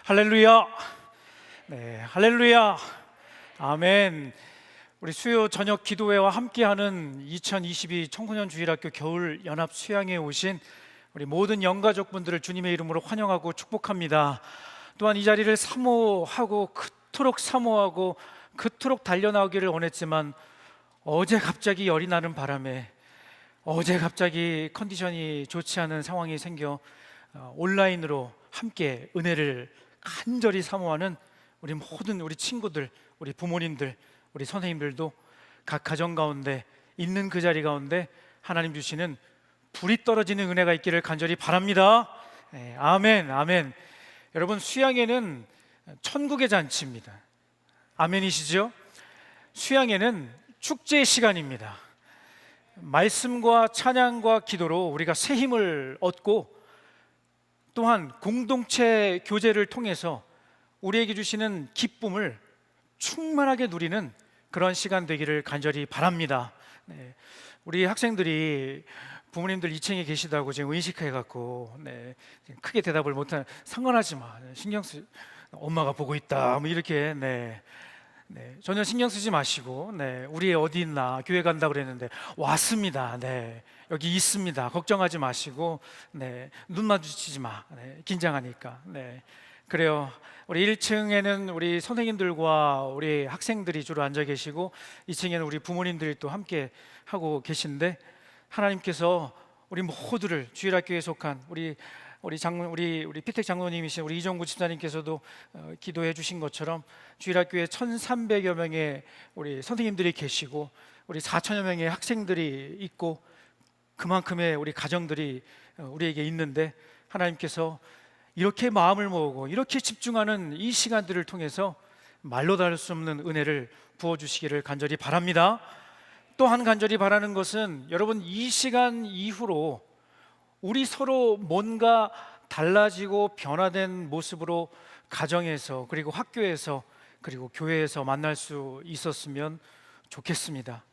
할렐루야. 네, 할렐루야. 아멘. 우리 수요 저녁 기도회와 함께하는 2022 청소년 주일학교 겨울 연합 수양회에 오신 우리 모든 영가족분들을 주님의 이름으로 환영하고 축복합니다. 또한 이 자리를 사모하고 그토록 달려나오기를 원했지만 어제 갑자기 열이 나는 바람에 어제 갑자기 컨디션이 좋지 않은 상황이 생겨 온라인으로 함께 은혜를 간절히 사모하는 우리 모든 우리 친구들, 우리 부모님들, 우리 선생님들도 각 가정 가운데 있는 그 자리 가운데 하나님 주시는 불이 떨어지는 은혜가 있기를 간절히 바랍니다. 네, 아멘, 아멘. 여러분, 수양회는 천국의 잔치입니다. 아멘이시죠? 수양회는 축제의 시간입니다. 말씀과 찬양과 기도로 우리가 새 힘을 얻고 또한 공동체 교제를 통해서 우리에게 주시는 기쁨을 충만하게 누리는 그런 시간 되기를 간절히 바랍니다. 네, 우리 학생들이 부모님들 2층에 계시다고 지금 의식해갖고 크게 대답을 못하는, 상관하지 마, 신경 쓰, 엄마가 보고 있다, 뭐 이렇게 전혀 신경 쓰지 마시고 우리 애 어디 있나, 교회 간다 그랬는데 왔습니다. 여기 있습니다. 걱정하지 마시고 눈 마주치지 마. 긴장하니까. 그래요. 우리 1층에는 우리 선생님들과 우리 학생들이 주로 앉아 계시고 2층에는 우리 부모님들이 또 함께 하고 계신데, 하나님께서 우리 모두를 주일학교에 속한 우리 피택 장로님이신 우리 이정구 집사님께서도 기도해 주신 것처럼 주일학교에 1,300여 명의 우리 선생님들이 계시고 우리 4천여 명의 학생들이 있고 그만큼의 우리 가정들이 우리에게 있는데, 하나님께서 이렇게 마음을 모으고 이렇게 집중하는 이 시간들을 통해서 말로 다룰 수 없는 은혜를 부어주시기를 간절히 바랍니다. 또한 간절히 바라는 것은, 여러분, 이 시간 이후로 우리 서로 뭔가 달라지고 변화된 모습으로 가정에서, 그리고 학교에서, 그리고 교회에서 만날 수 있었으면 좋겠습니다.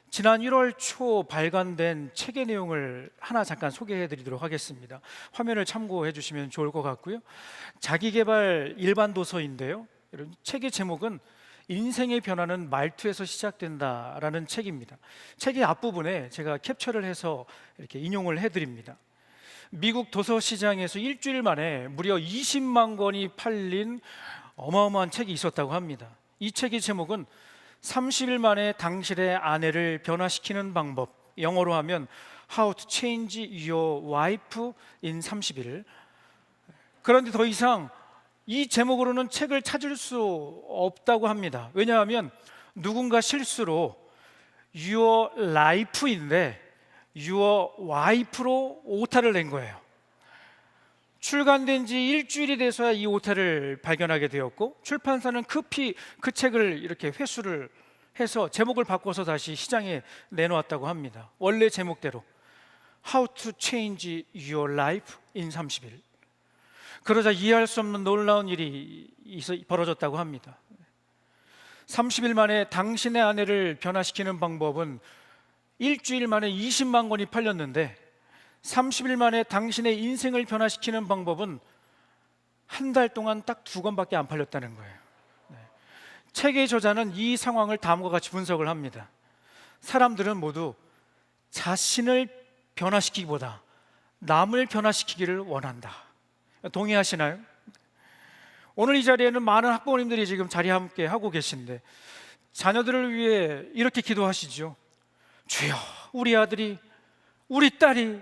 지난 1월 초 발간된 책의 내용을 하나 잠깐 소개해 드리도록 하겠습니다. 화면을 참고해 주시면 좋을 것 같고요. 자기계발 일반 도서인데요, 책의 제목은 인생의 변화는 말투에서 시작된다라는 책입니다. 책의 앞부분에 제가 캡처를 해서 이렇게 인용을 해드립니다. 미국 도서시장에서 일주일 만에 무려 20만 권이 팔린 어마어마한 책이 있었다고 합니다. 이 책의 제목은 30일 만에 당신의 아내를 변화시키는 방법, 영어로 하면 How to Change Your Wife in 30일. 그런데 더 이상 이 제목으로는 책을 찾을 수 없다고 합니다. 왜냐하면 누군가 실수로 Your Life인데 Your Wife로 오타를 낸 거예요. 출간된 지 일주일이 돼서야 이 오타를 발견하게 되었고, 출판사는 급히 그 책을 이렇게 회수를 해서 제목을 바꿔서 다시 시장에 내놓았다고 합니다. 원래 제목대로 How to Change Your Life in 30일. 그러자 이해할 수 없는 놀라운 일이 벌어졌다고 합니다. 30일 만에 당신의 아내를 변화시키는 방법은 일주일 만에 20만 권이 팔렸는데, 30일 만에 당신의 인생을 변화시키는 방법은 한 달 동안 딱 2권밖에 안 팔렸다는 거예요. 책의 저자는 이 상황을 다음과 같이 분석을 합니다. 사람들은 모두 자신을 변화시키기보다 남을 변화시키기를 원한다. 동의하시나요? 오늘 이 자리에는 많은 학부모님들이 지금 자리 함께 하고 계신데, 자녀들을 위해 이렇게 기도하시죠. 주여, 우리 아들이, 우리 딸이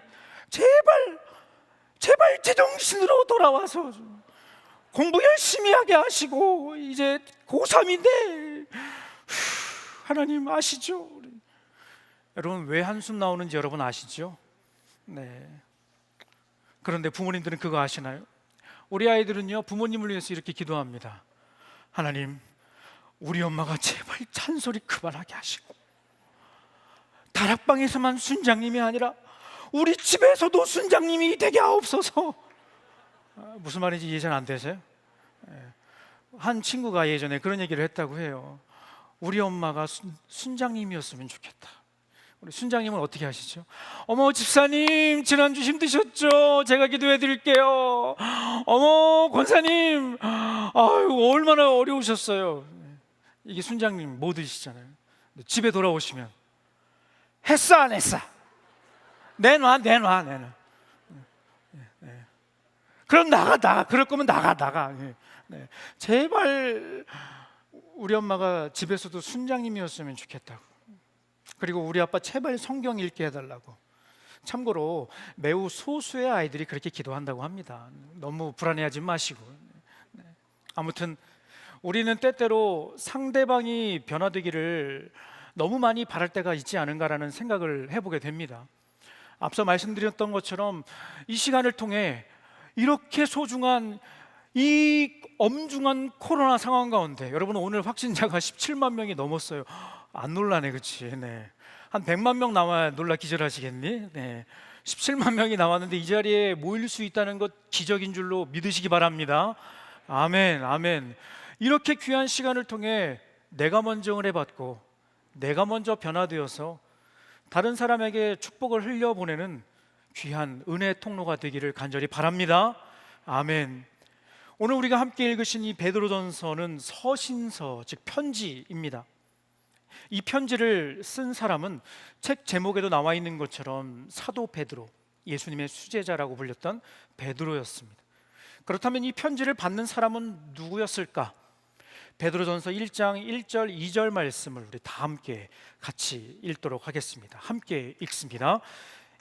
제발 제정신으로 돌아와서 공부 열심히 하게 하시고, 이제 고3인데 하나님 아시죠? 여러분, 왜 한숨 나오는지 여러분 아시죠? 그런데 부모님들은 그거 아시나요? 우리 아이들은요, 부모님을 위해서 이렇게 기도합니다. 하나님, 우리 엄마가 제발 잔소리 그만하게 하시고, 다락방에서만 순장님이 아니라 우리 집에서도 순장님이 되게 하옵소서. 무슨 말인지 이해 잘 안 되세요? 한 친구가 예전에 그런 얘기를 했다고 해요. 우리 엄마가 순장님이었으면 좋겠다. 우리 순장님은 어떻게 하시죠? 어머 집사님 지난주 힘드셨죠? 제가 기도해 드릴게요. 어머 권사님 아유 얼마나 어려우셨어요. 이게 순장님 모드시잖아요. 집에 돌아오시면 했어 안 했어? 내놔. 그럼 나가. 그럴 거면 나가. 네. 제발 우리 엄마가 집에서도 순장님이었으면 좋겠다고. 그리고 우리 아빠 제발 성경 읽게 해달라고. 참고로 매우 소수의 아이들이 그렇게 기도한다고 합니다. 너무 불안해하지 마시고. 아무튼 우리는 때때로 상대방이 변화되기를 너무 많이 바랄 때가 있지 않은가라는 생각을 해보게 됩니다. 앞서 말씀드렸던 것처럼 이 시간을 통해 이렇게 소중한 이 엄중한 코로나 상황 가운데 여러분 오늘 확진자가 17만 명이 넘었어요. 안 놀라네, 그렇지? 네. 한 100만 명 나와야 놀라 기절하시겠니? 네. 17만 명이 나왔는데 이 자리에 모일 수 있다는 것 기적인 줄로 믿으시기 바랍니다. 아멘, 아멘. 이렇게 귀한 시간을 통해 내가 먼저 은혜 받고 내가 먼저 변화되어서 다른 사람에게 축복을 흘려보내는 귀한 은혜 통로가 되기를 간절히 바랍니다. 아멘. 오늘 우리가 함께 읽으신 이 베드로전서는 서신서, 즉 편지입니다. 이 편지를 쓴 사람은 책 제목에도 나와 있는 것처럼 사도 베드로, 예수님의 수제자라고 불렸던 베드로였습니다. 그렇다면 이 편지를 받는 사람은 누구였을까? 베드로전서 1장 1절 2절 말씀을 우리 다 함께 같이 읽도록 하겠습니다. 함께 읽습니다.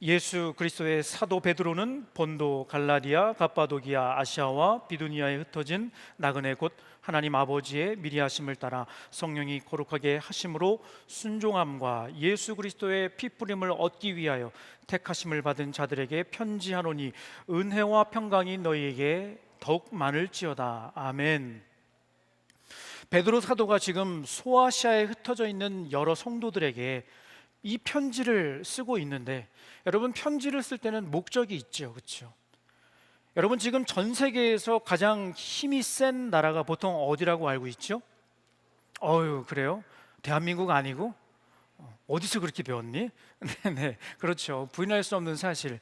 예수 그리스도의 사도 베드로는 본도, 갈라디아, 갑바도기아, 아시아와 비두니아에 흩어진 나그네 곧 하나님 아버지의 미리 하심을 따라 성령이 거룩하게 하심으로 순종함과 예수 그리스도의 피 뿌림을 얻기 위하여 택하심을 받은 자들에게 편지하노니 은혜와 평강이 너희에게 더욱 많을지어다. 아멘. 베드로 사도가 지금 소아시아에 흩어져 있는 여러 성도들에게 이 편지를 쓰고 있는데, 여러분 편지를 쓸 때는 목적이 있죠, 그렇죠? 여러분 지금 전 세계에서 가장 힘이 센 나라가 보통 어디라고 알고 있죠? 그래요? 대한민국 아니고? 어디서 그렇게 배웠니? 네, 그렇죠. 부인할 수 없는 사실.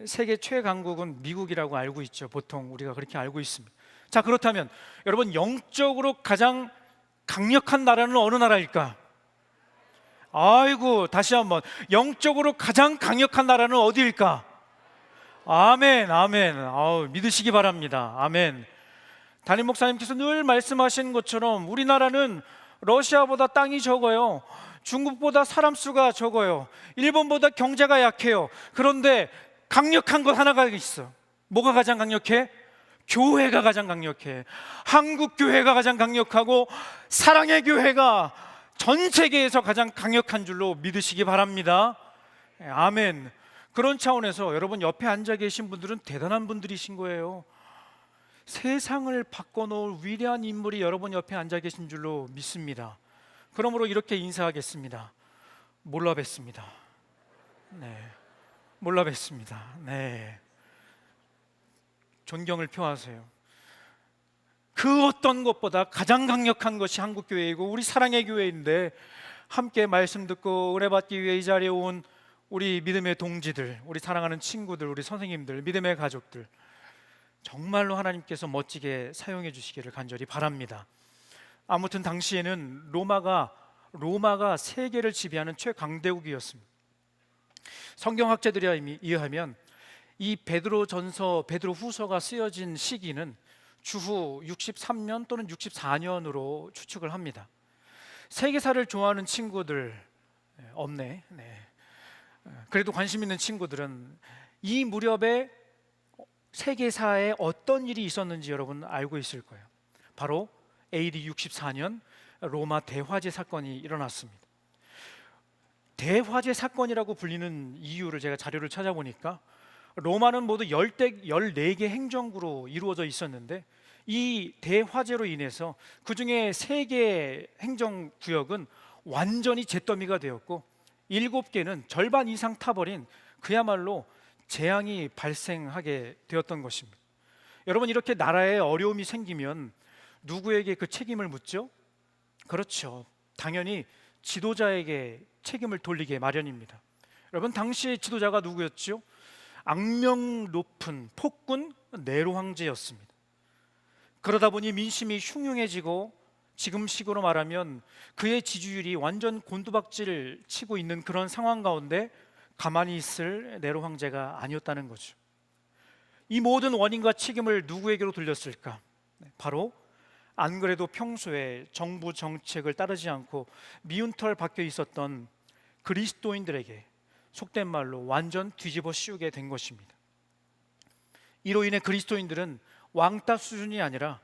세계 최강국은 미국이라고 알고 있죠. 보통 우리가 그렇게 알고 있습니다. 자, 그렇다면 여러분 영적으로 가장 강력한 나라는 어느 나라일까? 아이고, 다시 한번 영적으로 가장 강력한 나라는 어디일까? 아멘, 아멘. 믿으시기 바랍니다. 아멘. 담임 목사님께서 늘 말씀하신 것처럼 우리나라는 러시아보다 땅이 적어요. 중국보다 사람 수가 적어요. 일본보다 경제가 약해요. 그런데 강력한 것 하나가 있어. 뭐가 가장 강력해? 교회가 가장 강력해. 한국 교회가 가장 강력하고 사랑의 교회가 전 세계에서 가장 강력한 줄로 믿으시기 바랍니다. 아멘. 그런 차원에서 여러분 옆에 앉아 계신 분들은 대단한 분들이신 거예요. 세상을 바꿔놓을 위대한 인물이 여러분 옆에 앉아 계신 줄로 믿습니다. 그러므로 이렇게 인사하겠습니다. 몰라 뵙습니다. 네, 몰라 뵙습니다. 네, 존경을 표하세요. 그 어떤 것보다 가장 강력한 것이 한국교회이고 우리 사랑의 교회인데, 함께 말씀 듣고 은혜 받기 위해 이 자리에 온 우리 믿음의 동지들, 우리 사랑하는 친구들, 우리 선생님들, 믿음의 가족들, 정말로 하나님께서 멋지게 사용해 주시기를 간절히 바랍니다. 아무튼 당시에는 로마가 세계를 지배하는 최강대국이었습니다. 성경학자들에 의하면 이 베드로전서, 베드로후서가 쓰여진 시기는 주후 63년 또는 64년으로 추측을 합니다. 세계사를 좋아하는 친구들 없네. 네. 그래도 관심 있는 친구들은 이 무렵에 세계사에 어떤 일이 있었는지 여러분 알고 있을 거예요. 바로 AD 64년 로마 대화재 사건이 일어났습니다. 대화재 사건이라고 불리는 이유를 제가 자료를 찾아보니까 로마는 모두 14개 행정구로 이루어져 있었는데, 이 대화재로 인해서 그 중에 3개 행정구역은 완전히 잿더미가 되었고 7개는 절반 이상 타버린 그야말로 재앙이 발생하게 되었던 것입니다. 여러분 이렇게 나라에 어려움이 생기면 누구에게 그 책임을 묻죠? 그렇죠. 당연히 지도자에게 책임을 돌리게 마련입니다. 여러분, 당시 지도자가 누구였죠? 악명 높은 폭군 네로 황제였습니다. 그러다 보니 민심이 흉흉해지고 지금식으로 말하면 그의 지지율이 완전 곤두박질 치고 있는 그런 상황 가운데 가만히 있을 네로 황제가 아니었다는 거죠. 이 모든 원인과 책임을 누구에게로 돌렸을까? 바로 안 그래도 평소에 정부 정책을 따르지 않고 미운 털 박혀 있었던 그리스도인들에게 속된 말로 완전 뒤집어 씌우게 된 것입니다. 이로 인해 그리스도인들은 왕따 수준이 아니라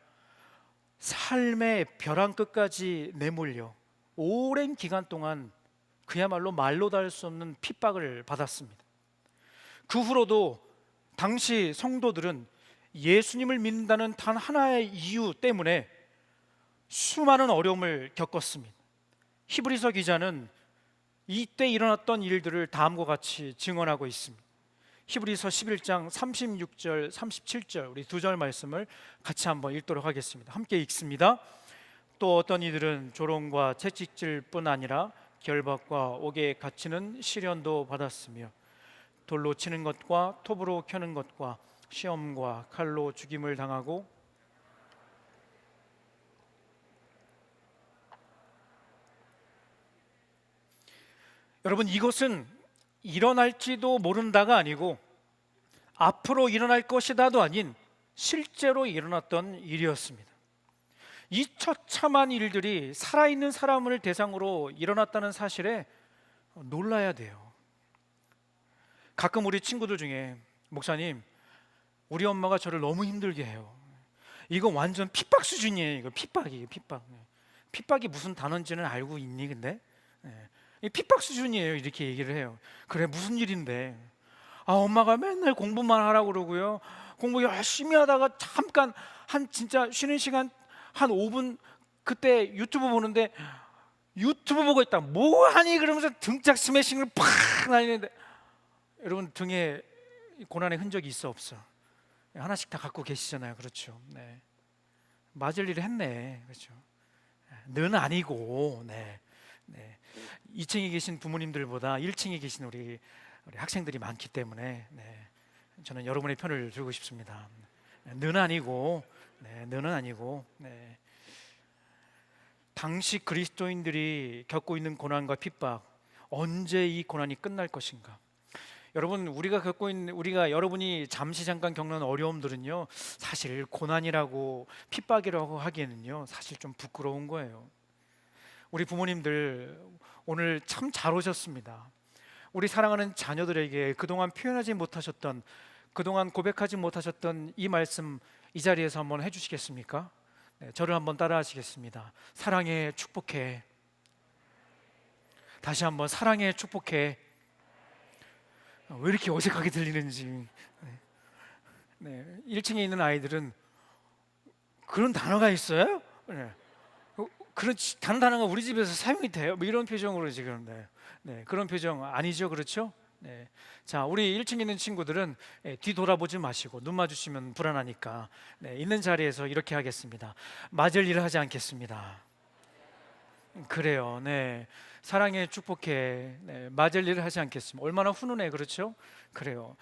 삶의 벼랑 끝까지 내몰려 오랜 기간 동안 그야말로 말로 다 할 수 없는 핍박을 받았습니다. 그 후로도 당시 성도들은 예수님을 믿는다는 단 하나의 이유 때문에 수많은 어려움을 겪었습니다. 히브리서 기자는 이때 일어났던 일들을 다음과 같이 증언하고 있습니다. 히브리서 11장 36절, 37절 우리 두 절 말씀을 같이 한번 읽도록 하겠습니다. 함께 읽습니다. 또 어떤 이들은 조롱과 채찍질 뿐 아니라 결박과 옥에 갇히는 시련도 받았으며 돌로 치는 것과 톱으로 켜는 것과 시험과 칼로 죽임을 당하고 여러분, 이것은 일어날지도 모른다가 아니고 앞으로 일어날 것이다도 아닌 실제로 일어났던 일이었습니다. 이 처참한 일들이 살아있는 사람을 대상으로 일어났다는 사실에 놀라야 돼요. 가끔 우리 친구들 중에 목사님, 우리 엄마가 저를 너무 힘들게 해요. 이거 완전 핍박 수준이에요. 이거 핍박이에요. 핍박. 핍박이 무슨 단어인지는 알고 있니? 근데 핍박 수준이에요. 이렇게 얘기를 해요. 그래, 무슨 일인데? 엄마가 맨날 공부만 하라고 그러고요. 공부 열심히 하다가 잠깐 진짜 쉬는 시간 한 5분 그때 유튜브 보는데 유튜브 보고 있다. 뭐 하니? 그러면서 등짝 스매싱을 팍 날리는데 여러분, 등에 고난의 흔적이 있어 없어? 하나씩 다 갖고 계시잖아요. 그렇죠? 네. 맞을 일을 했네. 그렇죠? 는 아니고, 네. 2층에 계신 부모님들보다 1층에 계신 우리 학생들이 많기 때문에 저는 여러분의 편을 들고 싶습니다. 는 아니고, 는은 아니고. 당시 그리스도인들이 겪고 있는 고난과 핍박, 언제 이 고난이 끝날 것인가? 여러분, 우리가 여러분이 잠시 잠깐 겪는 어려움들은요, 사실 고난이라고 핍박이라고 하기에는요, 사실 좀 부끄러운 거예요. 우리 부모님들 오늘 참 잘 오셨습니다. 우리 사랑하는 자녀들에게 그동안 표현하지 못하셨던, 그동안 고백하지 못하셨던 이 말씀 이 자리에서 한번 해주시겠습니까? 저를 한번 따라 하시겠습니다. 사랑해, 축복해. 다시 한번 사랑해, 축복해. 왜 이렇게 어색하게 들리는지. 1층에 있는 아이들은 그런 단어가 있어요? 그런 단어가 우리 집에서 사용이 돼요? 뭐 이런 표정으로 지금 그런 표정 아니죠, 그렇죠? 자, 우리 1층에 있는 친구들은 뒤돌아보지 마시고 눈 마주치면 불안하니까 있는 자리에서 이렇게 하겠습니다. 맞을 일을 하지 않겠습니다. 그래요. 사랑해, 축복해. 맞을 일을 하지 않겠습니다. 얼마나 훈훈해, 그렇죠? 그래요.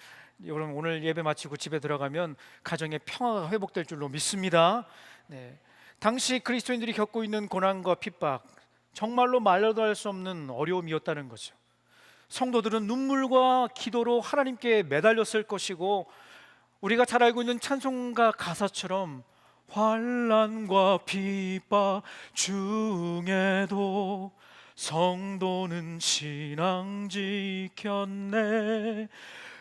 여러분, 오늘 예배 마치고 집에 들어가면 가정의 평화가 회복될 줄로 믿습니다. 당시 그리스도인들이 겪고 있는 고난과 핍박, 정말로 말로도 할 수 없는 어려움이었다는 거죠. 성도들은 눈물과 기도로 하나님께 매달렸을 것이고, 우리가 잘 알고 있는 찬송가 가사처럼 환난과 핍박 중에도 성도는 신앙 지켰네.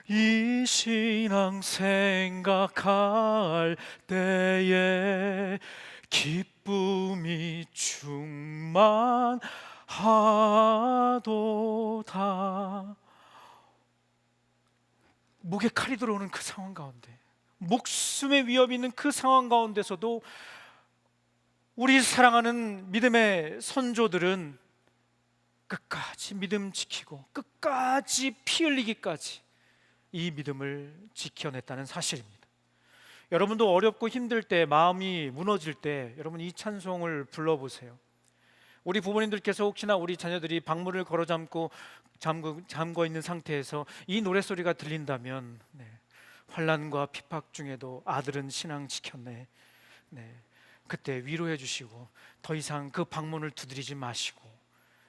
이 신앙 생각할 때에 기쁨이 충만하도다. 목에 칼이 들어오는 그 상황 가운데, 목숨의 위협이 있는 그 상황 가운데서도 우리 사랑하는 믿음의 선조들은 끝까지 믿음 지키고 끝까지 피 흘리기까지 이 믿음을 지켜냈다는 사실입니다. 여러분도 어렵고 힘들 때, 마음이 무너질 때 여러분 이 찬송을 불러보세요. 우리 부모님들께서 혹시나 우리 자녀들이 방문을 걸어 잠궈 있는 상태에서 이 노랫소리가 들린다면, 환난과 핍박 중에도 아들은 신앙 지켰네, 그때 위로해 주시고 더 이상 그 방문을 두드리지 마시고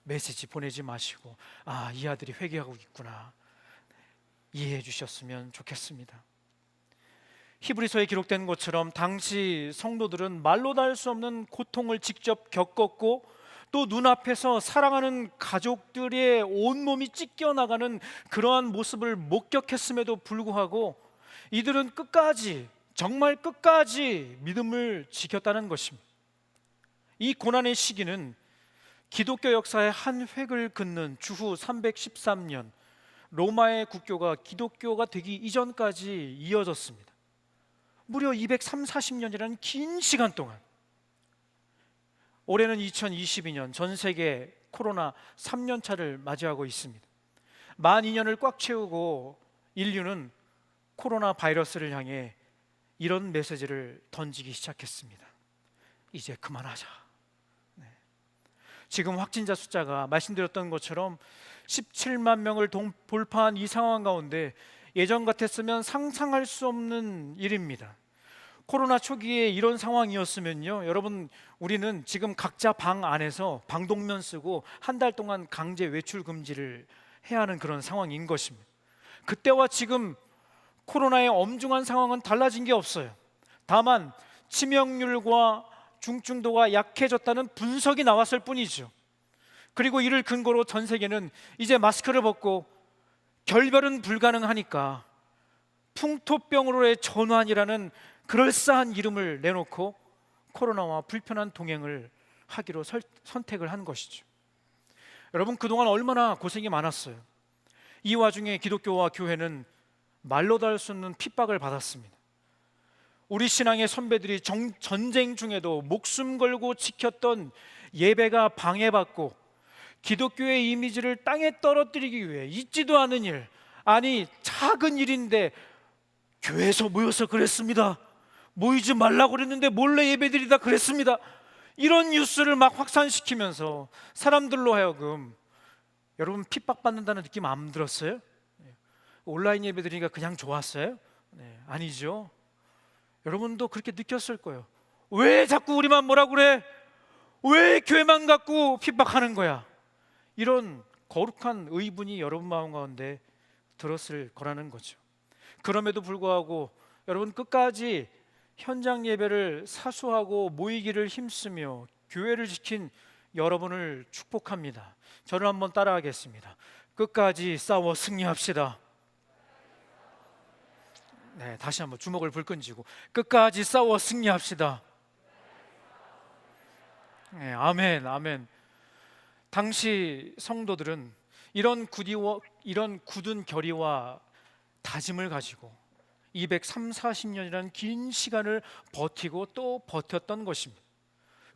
메시지 보내지 마시고, 아, 이 아들이 회개하고 있구나, 이해해 주셨으면 좋겠습니다. 히브리서에 기록된 것처럼 당시 성도들은 말로 다 할 수 없는 고통을 직접 겪었고, 또 눈앞에서 사랑하는 가족들의 온몸이 찢겨나가는 그러한 모습을 목격했음에도 불구하고 이들은 끝까지, 정말 끝까지 믿음을 지켰다는 것입니다. 이 고난의 시기는 기독교 역사의 한 획을 긋는 주후 313년 로마의 국교가 기독교가 되기 이전까지 이어졌습니다. 무려 240년이라는 긴 시간 동안. 올해는 2022년, 전 세계 코로나 3년차를 맞이하고 있습니다. 만 2년을 꽉 채우고 인류는 코로나 바이러스를 향해 이런 메시지를 던지기 시작했습니다. 이제 그만하자. 지금 확진자 숫자가 말씀드렸던 것처럼 17만 명을 돌파한 이 상황 가운데 예전 같았으면 상상할 수 없는 일입니다. 코로나 초기에 이런 상황이었으면요, 여러분, 우리는 지금 각자 방 안에서 방독면 쓰고 한 달 동안 강제 외출 금지를 해야 하는 그런 상황인 것입니다. 그때와 지금 코로나의 엄중한 상황은 달라진 게 없어요. 다만 치명률과 중증도가 약해졌다는 분석이 나왔을 뿐이죠. 그리고 이를 근거로 전 세계는 이제 마스크를 벗고 결별은 불가능하니까 풍토병으로의 전환이라는 그럴싸한 이름을 내놓고 코로나와 불편한 동행을 하기로 선택을 한 것이죠. 여러분, 그동안 얼마나 고생이 많았어요. 이 와중에 기독교와 교회는 말로 다 할 수 없는 핍박을 받았습니다. 우리 신앙의 선배들이 전쟁 중에도 목숨 걸고 지켰던 예배가 방해받고 기독교의 이미지를 땅에 떨어뜨리기 위해 있지도 않은 일, 아니 작은 일인데 교회에서 모여서 그랬습니다, 모이지 말라고 그랬는데 몰래 예배드리다 그랬습니다, 이런 뉴스를 막 확산시키면서 사람들로 하여금, 여러분, 핍박받는다는 느낌 안 들었어요? 온라인 예배드리니까 그냥 좋았어요? 아니죠. 여러분도 그렇게 느꼈을 거예요. 왜 자꾸 우리만 뭐라 그래? 왜 교회만 갖고 핍박하는 거야? 이런 거룩한 의문이 여러분 마음 가운데 들었을 거라는 거죠. 그럼에도 불구하고 여러분, 끝까지 현장 예배를 사수하고 모이기를 힘쓰며 교회를 지킨 여러분을 축복합니다. 저를 한번 따라하겠습니다. 끝까지 싸워 승리합시다. 다시 한번 주먹을 불끈 쥐고 끝까지 싸워 승리합시다. 아멘, 아멘. 당시 성도들은 이런 굳은 결의와 다짐을 가지고 240년이라는 긴 시간을 버티고 또 버텼던 것입니다.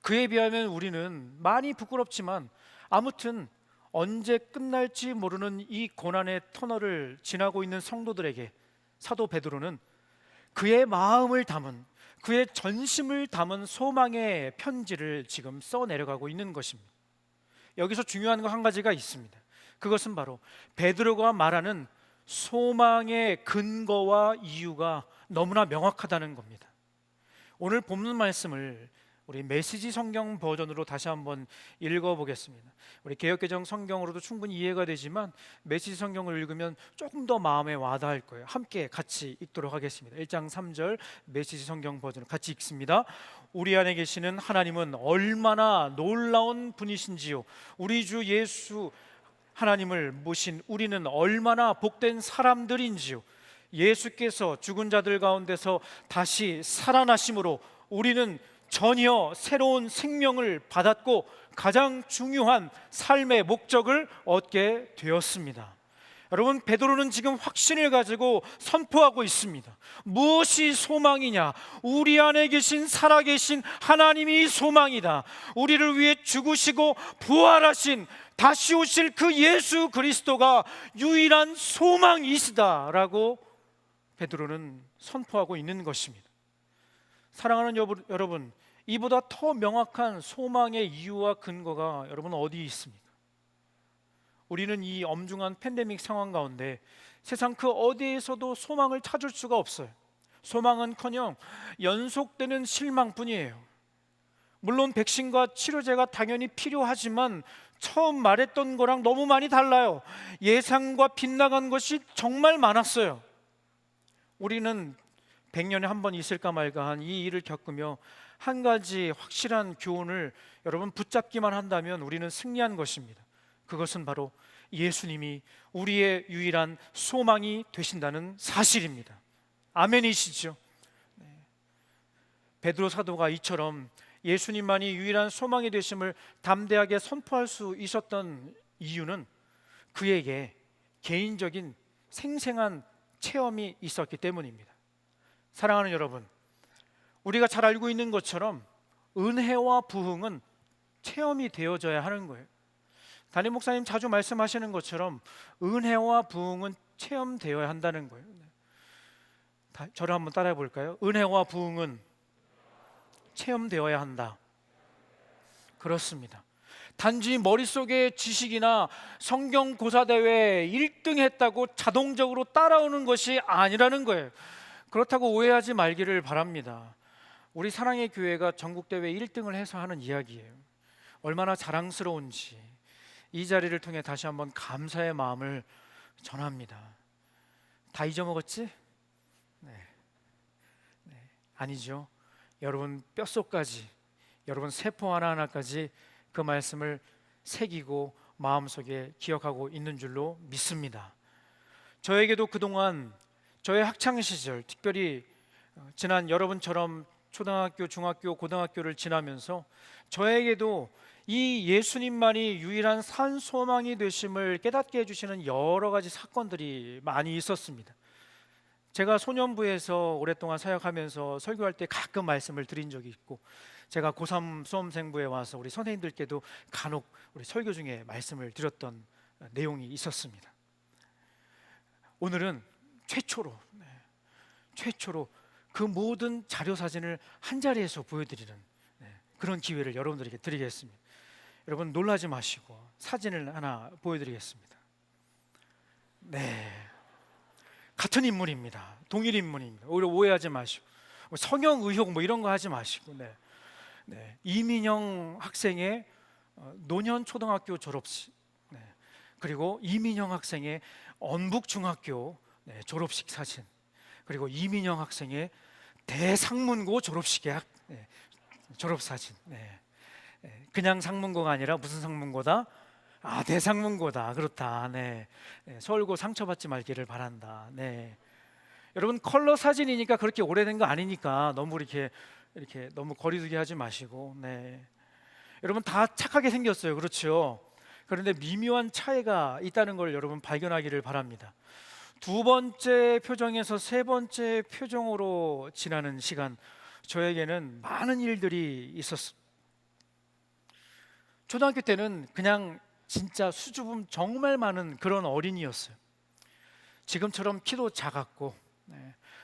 그에 비하면 우리는 많이 부끄럽지만 아무튼 언제 끝날지 모르는 이 고난의 터널을 지나고 있는 성도들에게 사도 베드로는 그의 마음을 담은, 그의 전심을 담은 소망의 편지를 지금 써 내려가고 있는 것입니다. 여기서 중요한 거 한 가지가 있습니다. 그것은 바로 베드로가 말하는 소망의 근거와 이유가 너무나 명확하다는 겁니다. 오늘 본문 말씀을 우리 메시지 성경 버전으로 다시 한번 읽어보겠습니다. 우리 개역개정 성경으로도 충분히 이해가 되지만 메시지 성경을 읽으면 조금 더 마음에 와닿을 거예요. 함께 같이 읽도록 하겠습니다. 1장 3절 메시지 성경 버전 같이 읽습니다. 우리 안에 계시는 하나님은 얼마나 놀라운 분이신지요, 우리 주 예수 하나님을 모신 우리는 얼마나 복된 사람들인지요, 예수께서 죽은 자들 가운데서 다시 살아나심으로 우리는 전혀 새로운 생명을 받았고 가장 중요한 삶의 목적을 얻게 되었습니다. 여러분, 베드로는 지금 확신을 가지고 선포하고 있습니다. 무엇이 소망이냐? 우리 안에 계신 살아계신 하나님이 소망이다. 우리를 위해 죽으시고 부활하신 다시 오실 그 예수 그리스도가 유일한 소망이시다라고 베드로는 선포하고 있는 것입니다. 사랑하는 여러분, 이보다 더 명확한 소망의 이유와 근거가 여러분 어디에 있습니까? 우리는 이 엄중한 팬데믹 상황 가운데 세상 그 어디에서도 소망을 찾을 수가 없어요. 소망은커녕 연속되는 실망뿐이에요. 물론 백신과 치료제가 당연히 필요하지만 처음 말했던 거랑 너무 많이 달라요. 예상과 빗나간 것이 정말 많았어요. 우리는 100년에 한 번 있을까 말까 한 이 일을 겪으며 한 가지 확실한 교훈을 여러분 붙잡기만 한다면 우리는 승리한 것입니다. 그것은 바로 예수님이 우리의 유일한 소망이 되신다는 사실입니다. 아멘이시죠? 베드로 사도가 이처럼 예수님만이 유일한 소망이 되심을 담대하게 선포할 수 있었던 이유는 그에게 개인적인 생생한 체험이 있었기 때문입니다. 사랑하는 여러분, 우리가 잘 알고 있는 것처럼 은혜와 부흥은 체험이 되어져야 하는 거예요. 담임 목사님 자주 말씀하시는 것처럼 은혜와 부흥은 체험되어야 한다는 거예요. 저를 한번 따라해 볼까요? 은혜와 부흥은 체험되어야 한다. 그렇습니다. 단지 머릿속에 지식이나 성경 고사대회 1등 했다고 자동적으로 따라오는 것이 아니라는 거예요. 그렇다고 오해하지 말기를 바랍니다. 우리 사랑의 교회가 전국대회 1등을 해서 하는 이야기예요. 얼마나 자랑스러운지 이 자리를 통해 다시 한번 감사의 마음을 전합니다. 다 잊어먹었지? 네. 아니죠. 여러분 뼛속까지, 여러분 세포 하나하나까지 그 말씀을 새기고 마음속에 기억하고 있는 줄로 믿습니다. 저에게도 그동안 저의 학창시절, 특별히 지난 여러분처럼 초등학교, 중학교, 고등학교를 지나면서 저에게도 이 예수님만이 유일한 산 소망이 되심을 깨닫게 해주시는 여러 가지 사건들이 많이 있었습니다. 제가 소년부에서 오랫동안 사역하면서 설교할 때 가끔 말씀을 드린 적이 있고, 제가 고3 수험생부에 와서 우리 선생님들께도 간혹 우리 설교 중에 말씀을 드렸던 내용이 있었습니다. 오늘은 최초로 그 모든 자료 사진을 한 자리에서 보여드리는 그런 기회를 여러분들에게 드리겠습니다. 여러분 놀라지 마시고 사진을 하나 보여드리겠습니다. 네, 같은 인물입니다. 동일 인물입니다. 오히려 오해하지 마시고 성형 의혹 뭐 이런 거 하지 마시고 이민영 학생의 노년 초등학교 졸업식, 그리고 이민영 학생의 언북중학교 졸업식 사진, 그리고 이민영 학생의 대상문고 졸업식의 졸업사진. 그냥 상문고가 아니라 무슨 상문고다? 대상문고다. 그렇다. 서울고 상처받지 말기를 바란다. 여러분 컬러 사진이니까 그렇게 오래된 거 아니니까 너무 이렇게 너무 거리두기 하지 마시고. 여러분 다 착하게 생겼어요. 그렇죠? 그런데 미묘한 차이가 있다는 걸 여러분 발견하기를 바랍니다. 두 번째 표정에서 세 번째 표정으로 지나는 시간, 저에게는 많은 일들이 있었습니다. 초등학교 때는 그냥 진짜 수줍음 정말 많은 그런 어린이였어요. 지금처럼 키도 작았고,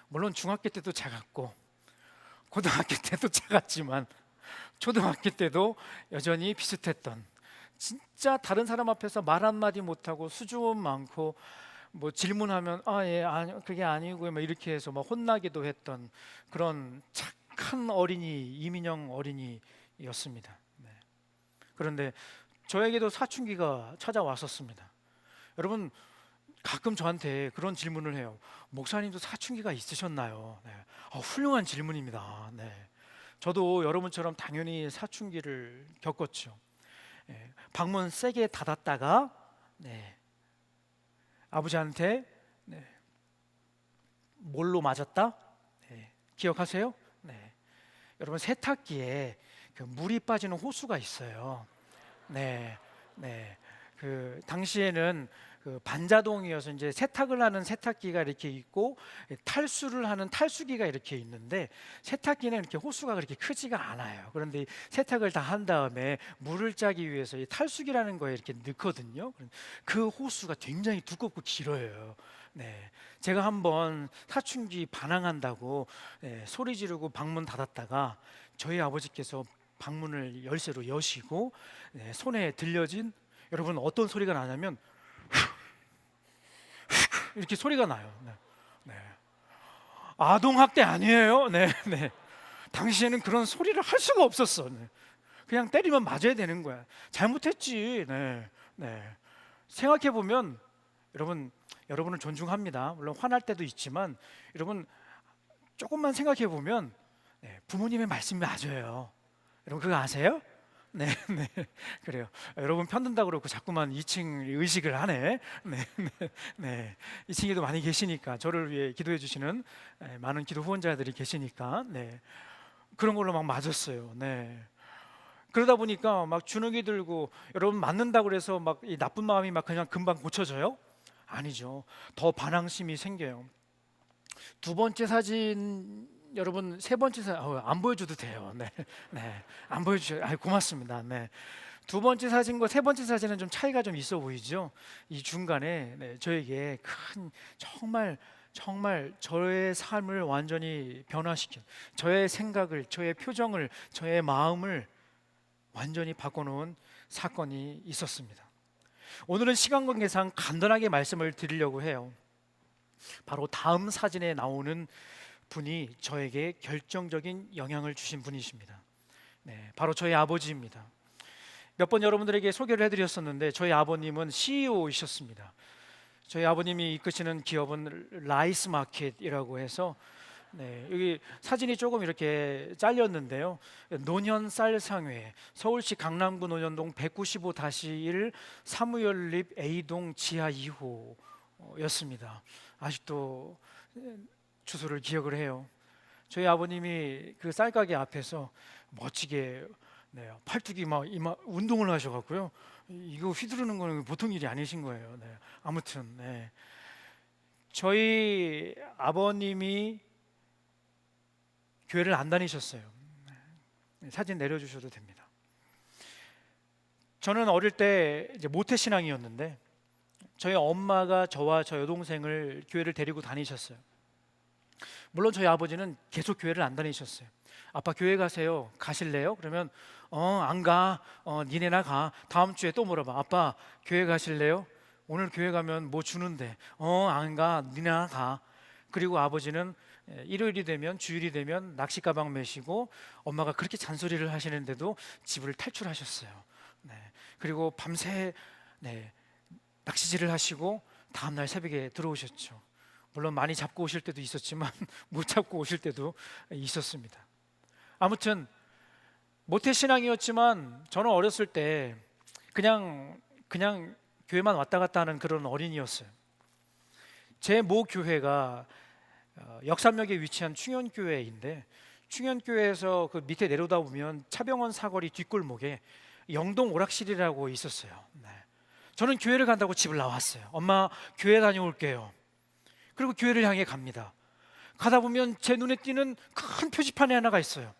물론 중학교 때도 작았고 고등학교 때도 작았지만 초등학교 때도 여전히 비슷했던, 진짜 다른 사람 앞에서 말 한마디 못하고 수줍음 많고 뭐 질문하면 아니 그게 아니고 막 이렇게 해서 막 혼나기도 했던 그런 착한 어린이, 이민영 어린이였습니다. 그런데 저에게도 사춘기가 찾아왔었습니다. 여러분 가끔 저한테 그런 질문을 해요. 목사님도 사춘기가 있으셨나요? 훌륭한 질문입니다. 저도 여러분처럼 당연히 사춘기를 겪었죠. 방문 세게 닫았다가 아버지한테 뭘로 맞았다? 기억하세요? 여러분 세탁기에 그 물이 빠지는 호수가 있어요. 그 당시에는 그 반자동이어서 이제 세탁을 하는 세탁기가 이렇게 있고 탈수를 하는 탈수기가 이렇게 있는데, 세탁기는 이렇게 호수가 그렇게 크지가 않아요. 그런데 세탁을 다 한 다음에 물을 짜기 위해서 이 탈수기라는 거에 이렇게 넣거든요. 그 호수가 굉장히 두껍고 길어요. 제가 한번 사춘기 반항한다고 소리 지르고 방문 닫았다가 저희 아버지께서 방문을 열쇠로 여시고 손에 들려진, 여러분 어떤 소리가 나냐면 이렇게 소리가 나요. 네. 네. 아동학대 아니에요. 네, 네. 당시에는 그런 소리를 할 수가 없었어. 네. 그냥 때리면 맞아야 되는 거야. 잘못했지. 네, 네. 생각해 보면 여러분을 존중합니다. 물론 화날 때도 있지만 여러분 조금만 생각해 보면 부모님의 말씀이 맞아요. 여러분 그거 아세요? 네, 네, 그래요. 여러분 편든다고 그러고 자꾸만 2층 의식을 하네. 네, 네, 네. 2층에도 많이 계시니까 저를 위해 기도해 주시는 많은 기도 후원자들이 계시니까 그런 걸로 막 맞았어요. 네. 그러다 보니까 막 주눅이 들고 여러분 맞는다고 그래서 막 이 나쁜 마음이 막 그냥 금방 고쳐져요? 아니죠. 더 반항심이 생겨요. 두 번째 사진, 여러분 세 번째 사진 안 보여줘도 돼요. 네, 네, 안 보여주셔요. 고맙습니다. 네, 두 번째 사진과 세 번째 사진은 좀 차이가 좀 있어 보이죠. 이 중간에 저에게 큰 정말 저의 삶을 완전히 변화시킨, 저의 생각을, 저의 표정을, 저의 마음을 완전히 바꿔놓은 사건이 있었습니다. 오늘은 시간 관계상 간단하게 말씀을 드리려고 해요. 바로 다음 사진에 나오는 분이 저에게 결정적인 영향을 주신 분이십니다. 바로 저희 아버지입니다. 몇 번 여러분들에게 소개를 해드렸었는데 저희 아버님은 CEO이셨습니다. 저희 아버님이 이끄시는 기업은 라이스 마켓이라고 해서 여기 사진이 조금 이렇게 잘렸는데요. 노년 쌀상회, 서울시 강남구 노년동 195-1 사무연립 A동 지하 2호였습니다. 아직도 주소를 기억을 해요. 저희 아버님이 그 쌀가게 앞에서 멋지게 팔뚝이 막 운동을 하셔갖고요. 이거 휘두르는 거는 보통 일이 아니신 거예요. 아무튼 저희 아버님이 교회를 안 다니셨어요. 사진 내려주셔도 됩니다. 저는 어릴 때 이제 모태 신앙이었는데 저희 엄마가 저와 저 여동생을 교회를 데리고 다니셨어요. 물론 저희 아버지는 계속 교회를 안 다니셨어요. 아빠 교회 가세요. 가실래요? 그러면 안 가. 니네나 가. 다음 주에 또 물어봐. 아빠 교회 가실래요? 오늘 교회 가면 뭐 주는데. 안 가. 니네나 가. 그리고 아버지는 일요일이 되면, 주일이 되면 낚시 가방 메시고 엄마가 그렇게 잔소리를 하시는데도 집을 탈출하셨어요. 그리고 밤새 낚시질을 하시고 다음날 새벽에 들어오셨죠. 물론 많이 잡고 오실 때도 있었지만 못 잡고 오실 때도 있었습니다. 아무튼 모태신앙이었지만 저는 어렸을 때 그냥 교회만 왔다 갔다 하는 그런 어린이였어요. 제 모 교회가 역삼역에 위치한 충현교회인데 충현교회에서 그 밑에 내려다 보면 차병원 사거리 뒷골목에 영동 오락실이라고 있었어요. 저는 교회를 간다고 집을 나왔어요. 엄마 교회 다녀올게요. 그리고 교회를 향해 갑니다. 가다 보면 제 눈에 띄는 큰 표지판이 하나가 있어요.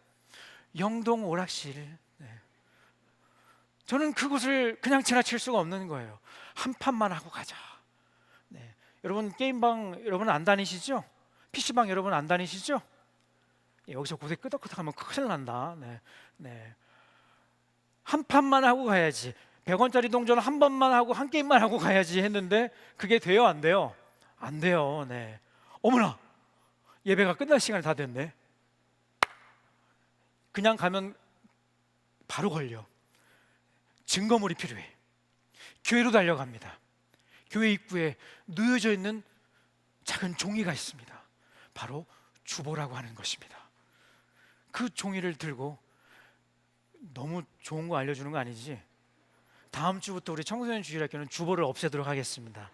영동 오락실. 저는 그곳을 그냥 지나칠 수가 없는 거예요. 한 판만 하고 가자. 여러분 게임방 여러분 안 다니시죠? PC방 여러분 안 다니시죠? 여기서 고개 끄덕끄덕하면 큰일 난다. 한 판만 하고 가야지. 100원짜리 동전 한 번만 하고 한 게임만 하고 가야지 했는데 그게 돼요, 안 돼요? 안 돼요. 어머나, 예배가 끝날 시간이 다 됐네. 그냥 가면 바로 걸려. 증거물이 필요해. 교회로 달려갑니다. 교회 입구에 놓여져 있는 작은 종이가 있습니다. 바로 주보라고 하는 것입니다. 그 종이를 들고, 너무 좋은 거 알려주는 거 아니지? 다음 주부터 우리 청소년 주일학교는 주보를 없애도록 하겠습니다.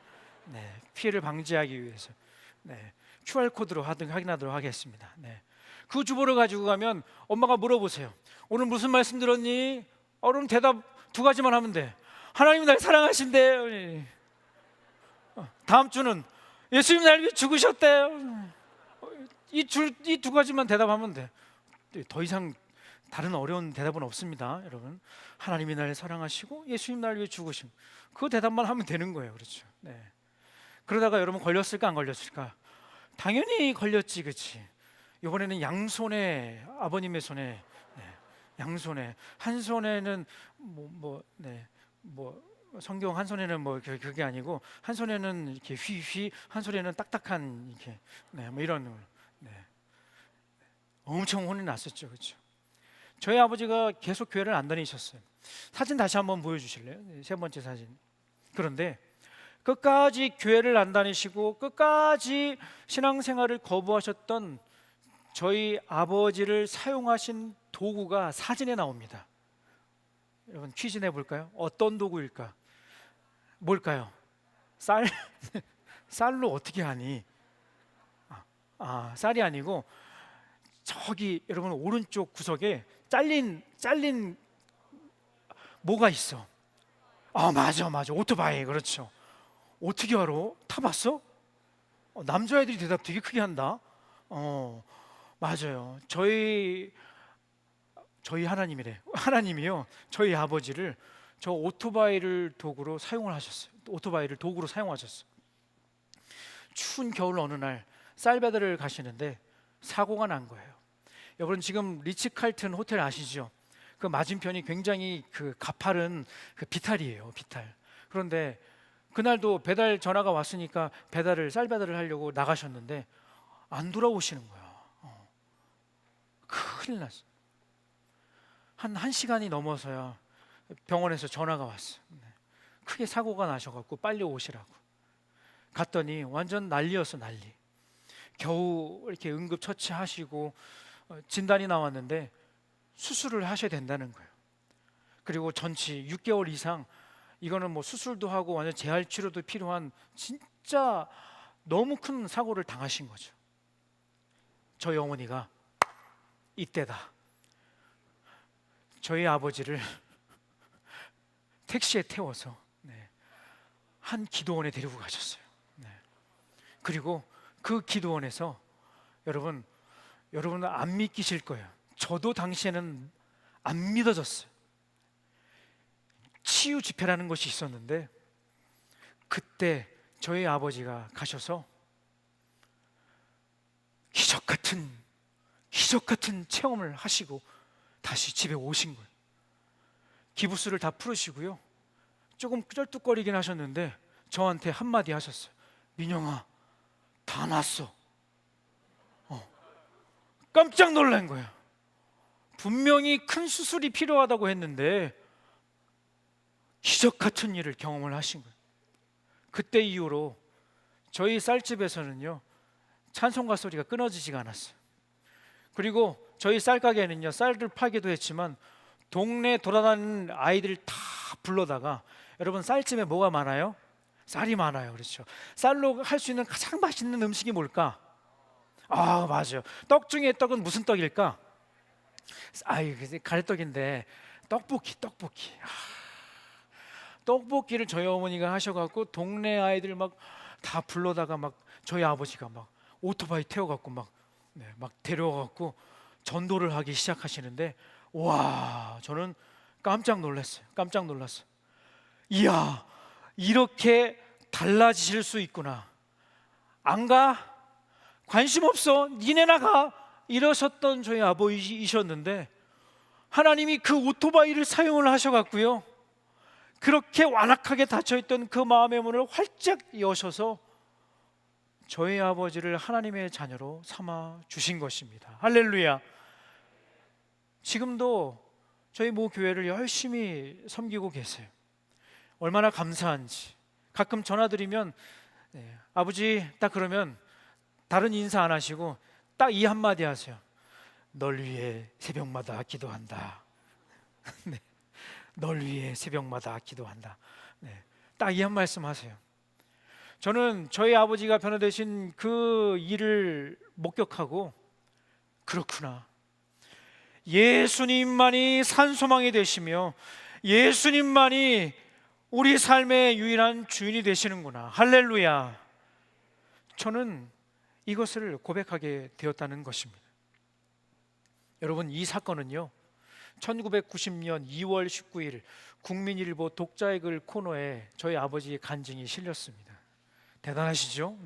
피해를 방지하기 위해서 QR코드로 확인하도록 하겠습니다. 그 주보를 가지고 가면 엄마가 물어보세요. 오늘 무슨 말씀 들었니? 그럼 대답 두 가지만 하면 돼. 하나님 날 사랑하신대. 다음 주는 예수님 날 위해 죽으셨대요. 이 두 가지만 대답하면 돼. 더 이상 다른 어려운 대답은 없습니다. 여러분, 하나님이 날 사랑하시고 예수님 날 위해 죽으심, 그 대답만 하면 되는 거예요. 그렇죠? 그러다가 여러분 걸렸을까 안 걸렸을까? 당연히 걸렸지, 그렇지? 이번에는 양손에, 아버님의 손에 양손에, 한 손에는 성경 한 손에는 그게 아니고 한 손에는 이렇게 휘휘, 한 손에는 딱딱한 이렇게 이런 엄청 혼이 났었죠, 그렇죠? 저희 아버지가 계속 교회를 안 다니셨어요. 사진 다시 한번 보여주실래요? 세 번째 사진. 그런데 끝까지 교회를 안 다니시고 끝까지 신앙생활을 거부하셨던 저희 아버지를 사용하신 도구가 사진에 나옵니다. 여러분 퀴즈 내볼까요? 어떤 도구일까? 뭘까요? 쌀? 쌀로 어떻게 하니? 쌀이 아니고 저기 여러분 오른쪽 구석에 잘린 뭐가 있어? 맞아 오토바이. 그렇죠. 어떻게 알아? 타봤어? 남자애들이 대답 되게 크게 한다. 맞아요. 저희 하나님이요 저희 아버지를 저 오토바이를 도구로 사용하셨어요. 추운 겨울 어느 날 쌀 배달을 가시는데 사고가 난 거예요. 여러분 지금 리츠칼튼 호텔 아시죠? 그 맞은편이 굉장히 그 가파른 그 비탈이에요, 비탈. 그런데 그날도 배달 전화가 왔으니까 쌀 배달을 하려고 나가셨는데 안 돌아오시는 거야. 큰일 났어. 한 시간이 넘어서야 병원에서 전화가 왔어. 크게 사고가 나셔갖고 빨리 오시라고. 갔더니 완전 난리였어, 난리. 겨우 이렇게 응급 처치하시고 진단이 나왔는데 수술을 하셔야 된다는 거예요. 그리고 전치 6개월 이상 이거는 수술도 하고 완전 재활 치료도 필요한 진짜 너무 큰 사고를 당하신 거죠. 저희 어머니가 이때다. 저희 아버지를 택시에 태워서 한 기도원에 데리고 가셨어요. 그리고 그 기도원에서 여러분 안 믿기실 거예요. 저도 당시에는 안 믿어졌어요. 치유 집회라는 것이 있었는데 그때 저희 아버지가 가셔서 기적 같은 체험을 하시고 다시 집에 오신 거예요. 기부스를 다 풀으시고요. 조금 쩔뚝거리긴 하셨는데 저한테 한마디 하셨어요. 민영아, 다 났어. 깜짝 놀란 거예요. 분명히 큰 수술이 필요하다고 했는데 기적 같은 일을 경험을 하신 거예요. 그때 이후로 저희 쌀집에서는요 찬송가 소리가 끊어지지가 않았어요. 그리고 저희 쌀가게는요 쌀을 팔기도 했지만 동네 돌아다니는 아이들 다 불러다가 여러분 쌀집에 뭐가 많아요? 쌀이 많아요. 그렇죠. 쌀로 할 수 있는 가장 맛있는 음식이 뭘까? 맞아요. 떡 중에 떡은 무슨 떡일까? 가래떡인데 떡볶이. 떡볶이를 저희 어머니가 하셔갖고 동네 아이들 막 다 불러다가 막 저희 아버지가 막 오토바이 태워갖고 막 데려와갖고 전도를 하기 시작하시는데 와, 저는 깜짝 놀랐어요. 이야, 이렇게 달라지실 수 있구나. 안 가? 관심 없어. 니네나 가. 이러셨던 저희 아버지이셨는데 하나님이 그 오토바이를 사용을 하셔갖고요 그렇게 완악하게 닫혀있던 그 마음의 문을 활짝 여셔서 저희 아버지를 하나님의 자녀로 삼아 주신 것입니다. 할렐루야. 지금도 저희 모 교회를 열심히 섬기고 계세요. 얼마나 감사한지. 가끔 전화드리면 아버지 딱 그러면 다른 인사 안 하시고 딱 이 한마디 하세요. 널 위해 새벽마다 기도한다. 널 위해 새벽마다 기도한다. 딱 이 한 말씀 하세요. 저는 저희 아버지가 변화되신 그 일을 목격하고 그렇구나. 예수님만이 산소망이 되시며 예수님만이 우리 삶의 유일한 주인이 되시는구나. 할렐루야. 저는 이것을 고백하게 되었다는 것입니다. 여러분, 이 사건은요 1990년 2월 19일 국민일보 독자의 글 코너에 저희 아버지의 간증이 실렸습니다. 대단하시죠?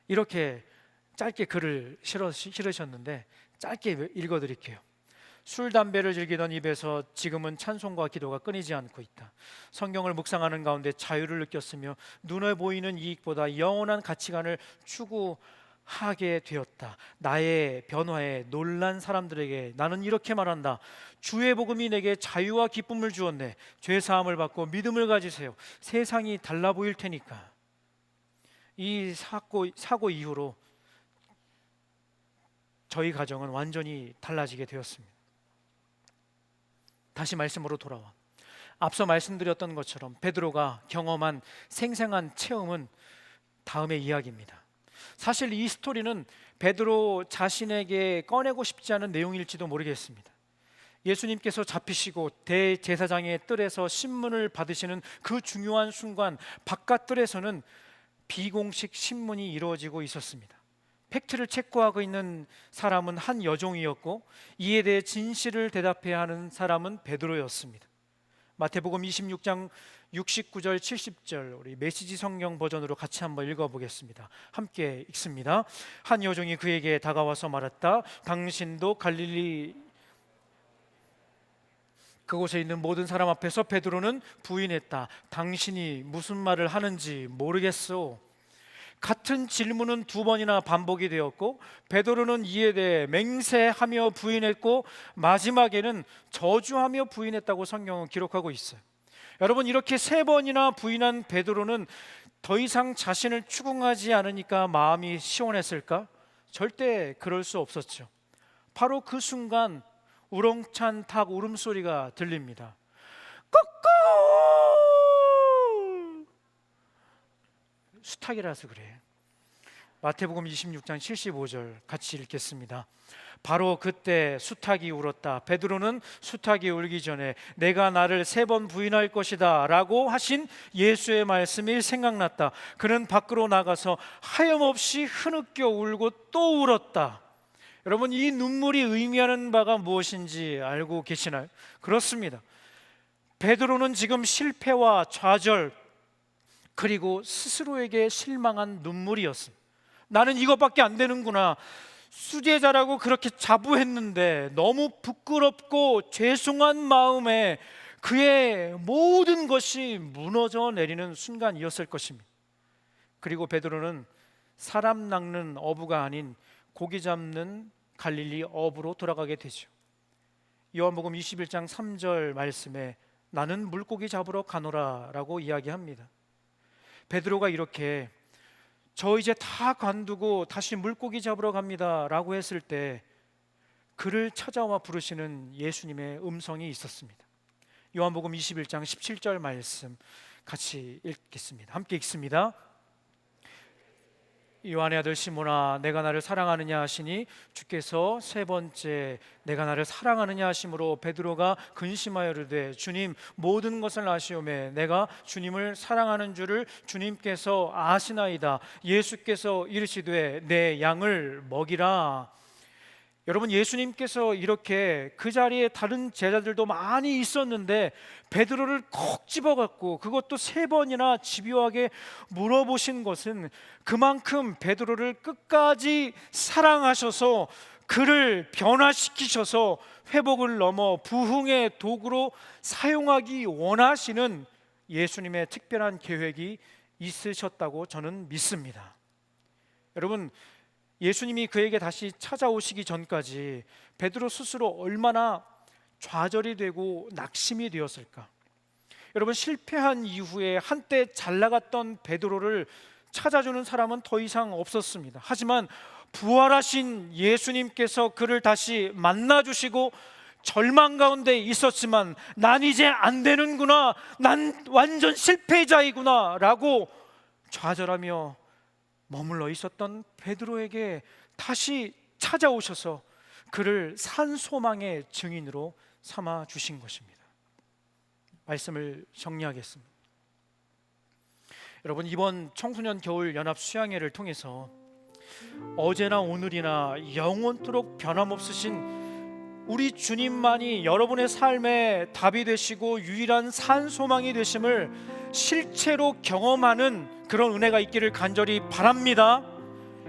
이렇게 짧게 글을 실으셨는데 짧게 읽어드릴게요. 술, 담배를 즐기던 입에서 지금은 찬송과 기도가 끊이지 않고 있다. 성경을 묵상하는 가운데 자유를 느꼈으며 눈에 보이는 이익보다 영원한 가치관을 추구하게 되었다. 나의 변화에 놀란 사람들에게 나는 이렇게 말한다. 주의 복음이 내게 자유와 기쁨을 주었네. 죄 사함을 받고 믿음을 가지세요. 세상이 달라 보일 테니까. 이 사고 이후로 저희 가정은 완전히 달라지게 되었습니다. 다시 말씀으로 돌아와 앞서 말씀드렸던 것처럼 베드로가 경험한 생생한 체험은 다음의 이야기입니다. 사실 이 스토리는 베드로 자신에게 꺼내고 싶지 않은 내용일지도 모르겠습니다. 예수님께서 잡히시고 대제사장의 뜰에서 신문을 받으시는 그 중요한 순간 바깥 뜰에서는 비공식 신문이 이루어지고 있었습니다. 팩트를 체크하고 있는 사람은 한 여종이었고 이에 대해 진실을 대답해야 하는 사람은 베드로였습니다. 마태복음 26장 69절 70절 우리 메시지 성경 버전으로 같이 한번 읽어보겠습니다. 함께 읽습니다. 한 여종이 그에게 다가와서 말했다. 당신도 갈릴리. 그곳에 있는 모든 사람 앞에서 베드로는 부인했다. 당신이 무슨 말을 하는지 모르겠소. 같은 질문은 두 번이나 반복이 되었고 베드로는 이에 대해 맹세하며 부인했고 마지막에는 저주하며 부인했다고 성경은 기록하고 있어요. 여러분, 이렇게 세 번이나 부인한 베드로는 더 이상 자신을 추궁하지 않으니까 마음이 시원했을까? 절대 그럴 수 없었죠. 바로 그 순간 우렁찬 닭 울음소리가 들립니다. 수탉이라서 그래. 마태복음 26장 75절 같이 읽겠습니다. 바로 그때 수탉이 울었다. 베드로는 수탉이 울기 전에 내가 나를 3번 부인할 것이다 라고 하신 예수의 말씀이 생각났다. 그는 밖으로 나가서 하염없이 흐느껴 울고 또 울었다. 여러분, 이 눈물이 의미하는 바가 무엇인지 알고 계시나요? 그렇습니다. 베드로는 지금 실패와 좌절 그리고 스스로에게 실망한 눈물이었습니다. 나는 이것밖에 안 되는구나. 수제자라고 그렇게 자부했는데 너무 부끄럽고 죄송한 마음에 그의 모든 것이 무너져 내리는 순간이었을 것입니다. 그리고 베드로는 사람 낚는 어부가 아닌 고기 잡는 갈릴리 어부로 돌아가게 되죠. 요한복음 21장 3절 말씀에 나는 물고기 잡으러 가노라 라고 이야기합니다. 베드로가 이렇게 저 이제 다 관두고 다시 물고기 잡으러 갑니다 라고 했을 때 그를 찾아와 부르시는 예수님의 음성이 있었습니다. 요한복음 21장 17절 말씀 같이 읽겠습니다. 함께 읽습니다. 요한의 아들 시몬아, 내가 나를 사랑하느냐 하시니 주께서 3번째 내가 나를 사랑하느냐 하심으로 베드로가 근심하여 이르되 주님, 모든 것을 아시오매 내가 주님을 사랑하는 줄을 주님께서 아시나이다. 예수께서 이르시되 내 양을 먹이라. 여러분, 예수님께서 이렇게 그 자리에 다른 제자들도 많이 있었는데 베드로를 콕 집어갖고 그것도 3번이나 집요하게 물어보신 것은 그만큼 베드로를 끝까지 사랑하셔서 그를 변화시키셔서 회복을 넘어 부흥의 도구로 사용하기 원하시는 예수님의 특별한 계획이 있으셨다고 저는 믿습니다. 여러분, 예수님이 그에게 다시 찾아오시기 전까지 베드로 스스로 얼마나 좌절이 되고 낙심이 되었을까? 여러분, 실패한 이후에 한때 잘 나갔던 베드로를 찾아주는 사람은 더 이상 없었습니다. 하지만 부활하신 예수님께서 그를 다시 만나주시고 절망 가운데 있었지만 난 이제 안 되는구나, 난 완전 실패자이구나 라고 좌절하며 머물러 있었던 베드로에게 다시 찾아오셔서 그를 산 소망의 증인으로 삼아 주신 것입니다. 말씀을 정리하겠습니다. 여러분, 이번 청소년 겨울 연합 수양회를 통해서 어제나 오늘이나 영원토록 변함없으신 우리 주님만이 여러분의 삶의 답이 되시고 유일한 산 소망이 되심을 실체로 경험하는 그런 은혜가 있기를 간절히 바랍니다.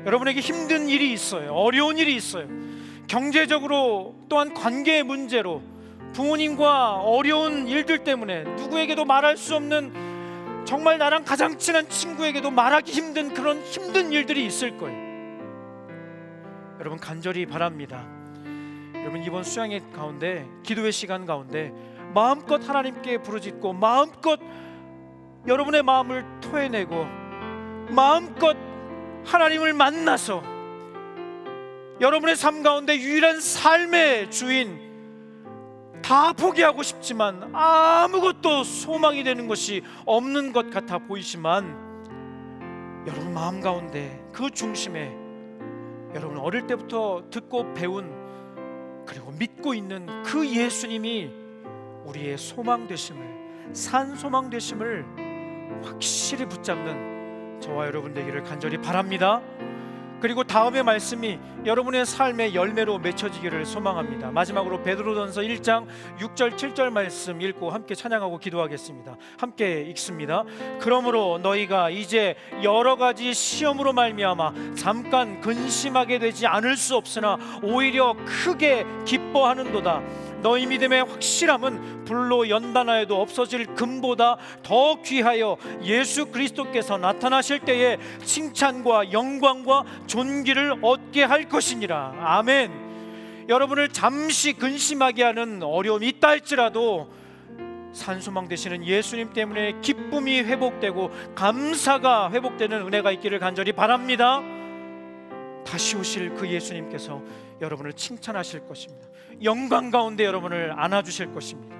여러분에게 힘든 일이 있어요. 어려운 일이 있어요. 경제적으로 또한 관계의 문제로 부모님과 어려운 일들 때문에 누구에게도 말할 수 없는, 정말 나랑 가장 친한 친구에게도 말하기 힘든 그런 힘든 일들이 있을 거예요. 여러분, 간절히 바랍니다. 여러분, 이번 수양의 가운데, 기도의 시간 가운데 마음껏 하나님께 부르짖고 마음껏 여러분의 마음을 토해내고 마음껏 하나님을 만나서 여러분의 삶 가운데 유일한 삶의 주인 다 포기하고 싶지만 아무것도 소망이 되는 것이 없는 것 같아 보이지만, 여러분 마음 가운데 그 중심에 여러분 어릴 때부터 듣고 배운 그리고 믿고 있는 그 예수님이 우리의 소망 되심을, 산 소망 되심을 확실히 붙잡는 저와 여러분 되기를 간절히 바랍니다. 그리고 다음의 말씀이 여러분의 삶의 열매로 맺혀지기를 소망합니다. 마지막으로 베드로전서 1장 6절 7절 말씀 읽고 함께 찬양하고 기도하겠습니다. 함께 읽습니다. 그러므로 너희가 이제 여러 가지 시험으로 말미암아 잠깐 근심하게 되지 않을 수 없으나 오히려 크게 기뻐하는도다. 너희 믿음의 확실함은 불로 연단하여도 없어질 금보다 더 귀하여 예수 그리스도께서 나타나실 때에 칭찬과 영광과 존귀를 얻게 할 것이니라. 아멘. 여러분을 잠시 근심하게 하는 어려움이 있다 할지라도 산소망 되시는 예수님 때문에 기쁨이 회복되고 감사가 회복되는 은혜가 있기를 간절히 바랍니다. 다시 오실 그 예수님께서 여러분을 칭찬하실 것입니다. 영광 가운데 여러분을 안아주실 것입니다.